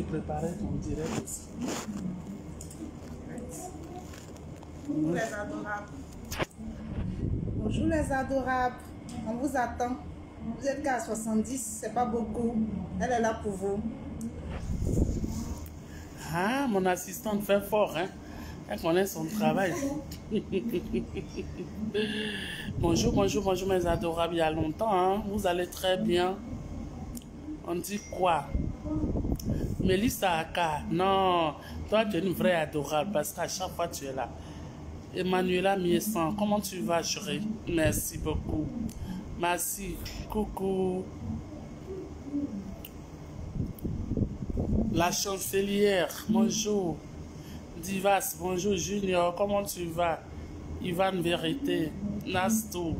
tu préparais ton direct aussi. Bonjour les adorables. Bonjour les adorables. On vous attend. Vous êtes qu'à 70, c'est pas beaucoup. Elle est là pour vous. Ah, mon assistante fait fort, hein. Elle connaît son travail. Bonjour, bonjour, bonjour mes adorables. Il y a longtemps, hein. Vous allez très bien. On dit quoi? Mélissa Aka. Non, toi tu es une vraie adorable parce qu'à chaque fois tu es là. Emmanuela Miessan, comment tu vas, chérie? Merci beaucoup. Merci. Coucou. La chancelière, bonjour. Divas, bonjour Junior, comment tu vas? Ivan Vérité, Nasto.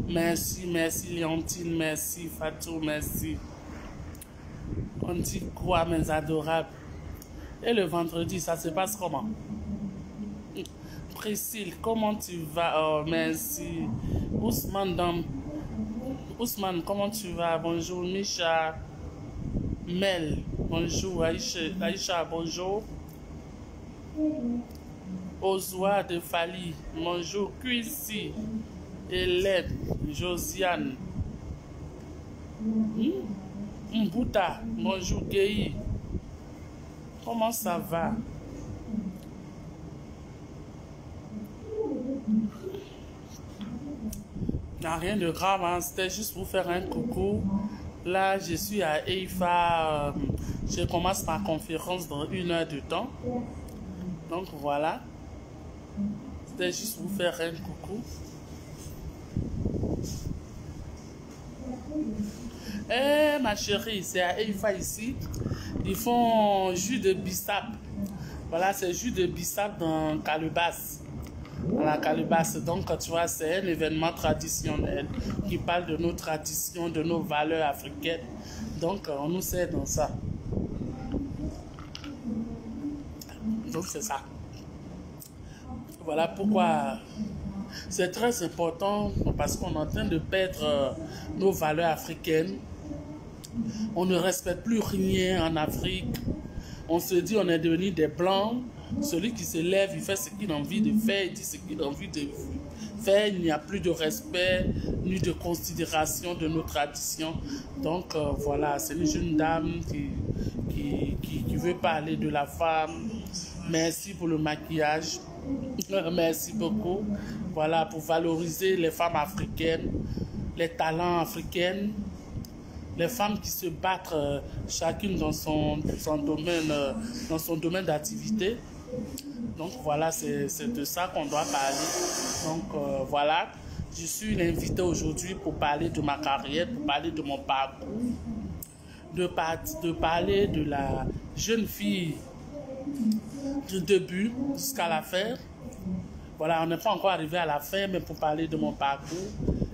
Merci, merci Léontine, merci Fatou, merci. On dit quoi, mes adorables? Et le vendredi, ça se passe comment? Priscille, comment tu vas? Oh, merci. Ousmane, comment tu vas? Bonjour, Misha. Mel, bonjour. Aïcha, bonjour. Ozwa de Fali, bonjour. Cuissi, Hélène, Josiane. Mbouta, bonjour. Guéhi, comment ça va? Il n'y a rien de grave, hein. C'était juste pour faire un coucou. Là, je suis à EIFA. Je commence ma conférence dans 1 heure de temps. Donc voilà. C'était juste pour faire un coucou. Eh ma chérie, c'est à EIFA ici. Ils font jus de bissap. Voilà, c'est jus de bissap dans Calebasse. À la Calebasse. Donc, tu vois, c'est un événement traditionnel qui parle de nos traditions, de nos valeurs africaines. Donc, on nous sert dans ça. Donc, c'est ça. Voilà pourquoi c'est très important, parce qu'on est en train de perdre nos valeurs africaines. On ne respecte plus rien en Afrique. On se dit on est devenu des blancs. Celui qui se lève, il fait ce qu'il a envie de faire, il dit ce qu'il a envie de faire. Il n'y a plus de respect, ni de considération de nos traditions. Donc voilà, c'est une jeune dame qui veut parler de la femme. Merci pour le maquillage. Merci beaucoup. Voilà, pour valoriser les femmes africaines, les talents africains. Les femmes qui se battent chacune dans son domaine d'activité. Donc voilà, c'est de ça qu'on doit parler. Donc voilà, je suis l'invité aujourd'hui pour parler de ma carrière, pour parler de mon parcours, de parler de la jeune fille du début jusqu'à la fin. Voilà, on n'est pas encore arrivé à la fin, mais pour parler de mon parcours,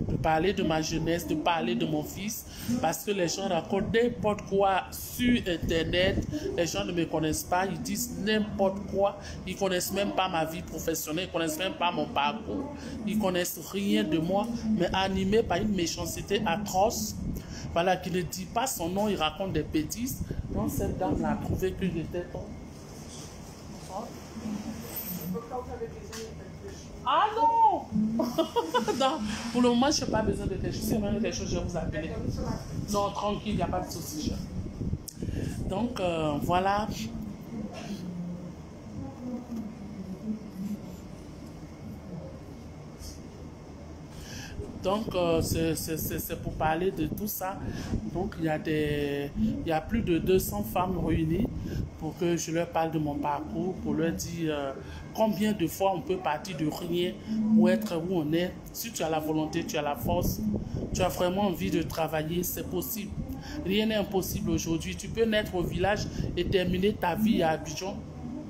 de parler de ma jeunesse, de parler de mon fils, parce que les gens racontent n'importe quoi sur Internet, les gens ne me connaissent pas, ils disent n'importe quoi, ils ne connaissent même pas ma vie professionnelle, ils ne connaissent même pas mon parcours, ils ne connaissent rien de moi, mais animé par une méchanceté atroce, voilà, qui ne dit pas son nom, il raconte des bêtises. Donc cette dame a trouvé que j'étais bon. Ah non. Non, pour le moment, je n'ai pas besoin de quelque chose. Si vous avez quelque chose, je vais vous appeler. Non, tranquille, il n'y a pas de souci. Donc, voilà. Donc, c'est pour parler de tout ça. Donc, il y a plus de 200 femmes réunies pour que je leur parle de mon parcours, pour leur dire combien de fois on peut partir de rien pour être où on est. Si tu as la volonté, tu as la force, tu as vraiment envie de travailler, c'est possible. Rien n'est impossible aujourd'hui. Tu peux naître au village et terminer ta vie à Abidjan.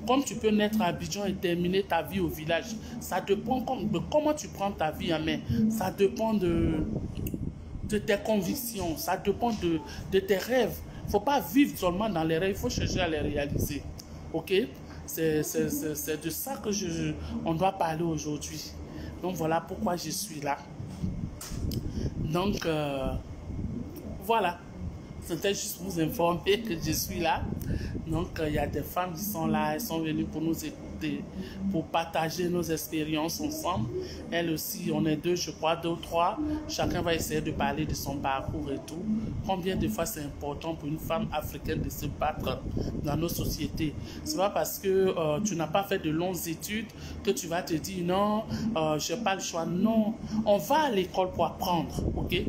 Comme tu peux naître à Abidjan et terminer ta vie au village. Ça dépend de comment tu prends ta vie en main. Ça dépend de tes convictions. Ça dépend de tes rêves. Il ne faut pas vivre seulement dans les rêves. Il faut chercher à les réaliser. Ok? C'est de ça que on doit parler aujourd'hui. Donc voilà pourquoi je suis là. Donc voilà. C'était juste vous informer que je suis là. Donc, il y a des femmes qui sont là, elles sont venues pour nous écouter, pour partager nos expériences ensemble. Elles aussi, on est deux, je crois, 2 ou 3. Chacun va essayer de parler de son parcours et tout. Combien de fois c'est important pour une femme africaine de se battre dans nos sociétés. C'est pas parce que tu n'as pas fait de longues études que tu vas te dire non, je n'ai pas le choix. Non, on va à l'école pour apprendre, ok?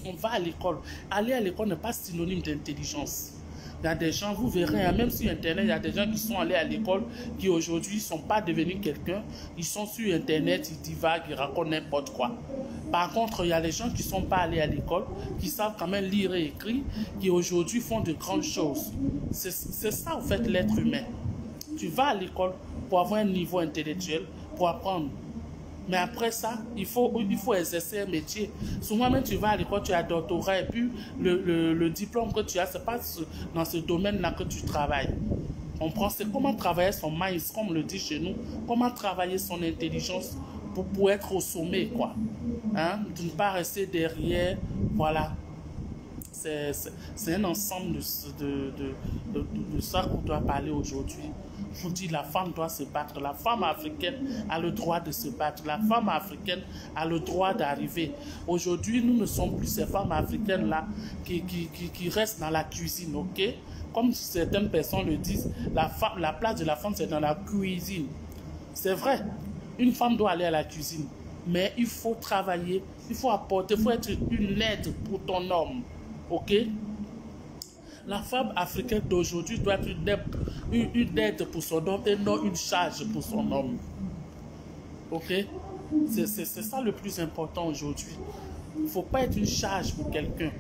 On va à l'école. Aller à l'école n'est pas synonyme d'intelligence. Il y a des gens, vous verrez, hein, même sur Internet, il y a des gens qui sont allés à l'école, qui aujourd'hui ne sont pas devenus quelqu'un. Ils sont sur Internet, ils divaguent, ils racontent n'importe quoi. Par contre, il y a les gens qui ne sont pas allés à l'école, qui savent quand même lire et écrire, qui aujourd'hui font de grandes choses. C'est ça, en fait, l'être humain. Tu vas à l'école pour avoir un niveau intellectuel, pour apprendre. Mais après ça, il faut exercer un métier. Souvent, même tu vas à l'école, tu as un doctorat et puis le diplôme que tu as, ce n'est pas dans ce domaine-là que tu travailles. On prend, c'est comment travailler son mind, comme on le dit chez nous, comment travailler son intelligence pour être au sommet, quoi. Hein? De ne pas rester derrière, voilà. C'est un ensemble de ça qu'on doit parler aujourd'hui. Je vous dis, la femme doit se battre. La femme africaine a le droit de se battre. La femme africaine a le droit d'arriver. Aujourd'hui, nous ne sommes plus ces femmes africaines-là qui restent dans la cuisine, ok? Comme certaines personnes le disent, la place de la femme, c'est dans la cuisine. C'est vrai, une femme doit aller à la cuisine. Mais il faut travailler, il faut apporter, il faut être une aide pour ton homme. Ok? La femme africaine d'aujourd'hui doit être une aide pour son homme et non une charge pour son homme. Ok? C'est ça le plus important aujourd'hui. Il ne faut pas être une charge pour quelqu'un.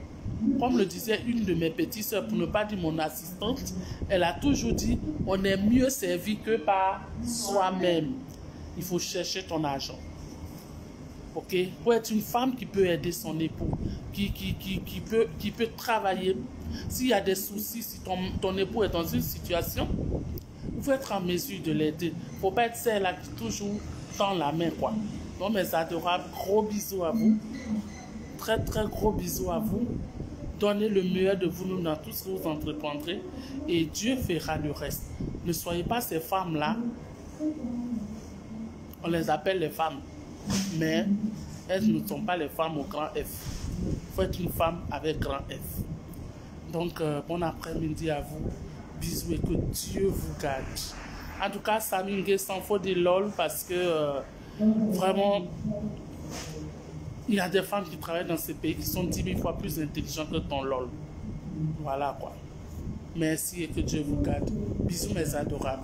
Comme le disait une de mes petites soeurs, pour ne pas dire mon assistante, elle a toujours dit, on est mieux servi que par soi-même. Il faut chercher ton argent. Ok, pour être une femme qui peut aider son époux, qui peut travailler. S'il y a des soucis, si ton époux est dans une situation, vous pouvez être en mesure de l'aider. Il ne faut pas être celle-là qui toujours tend la main, quoi. Donc, mes adorables, gros bisous à vous. Très, très gros bisous à vous. Donnez le meilleur de vous dans tout ce que vous entreprendrez et Dieu fera le reste. Ne soyez pas ces femmes-là. On les appelle les femmes. Mais elles ne sont pas les femmes au grand F. Il faut être une femme avec grand F. Donc, bon après-midi à vous. Bisous et que Dieu vous garde. En tout cas, Samingé s'en faut des lol parce que vraiment, il y a des femmes qui travaillent dans ces pays qui sont 10 000 fois plus intelligentes que ton lol. Voilà quoi. Merci et que Dieu vous garde. Bisous mes adorables.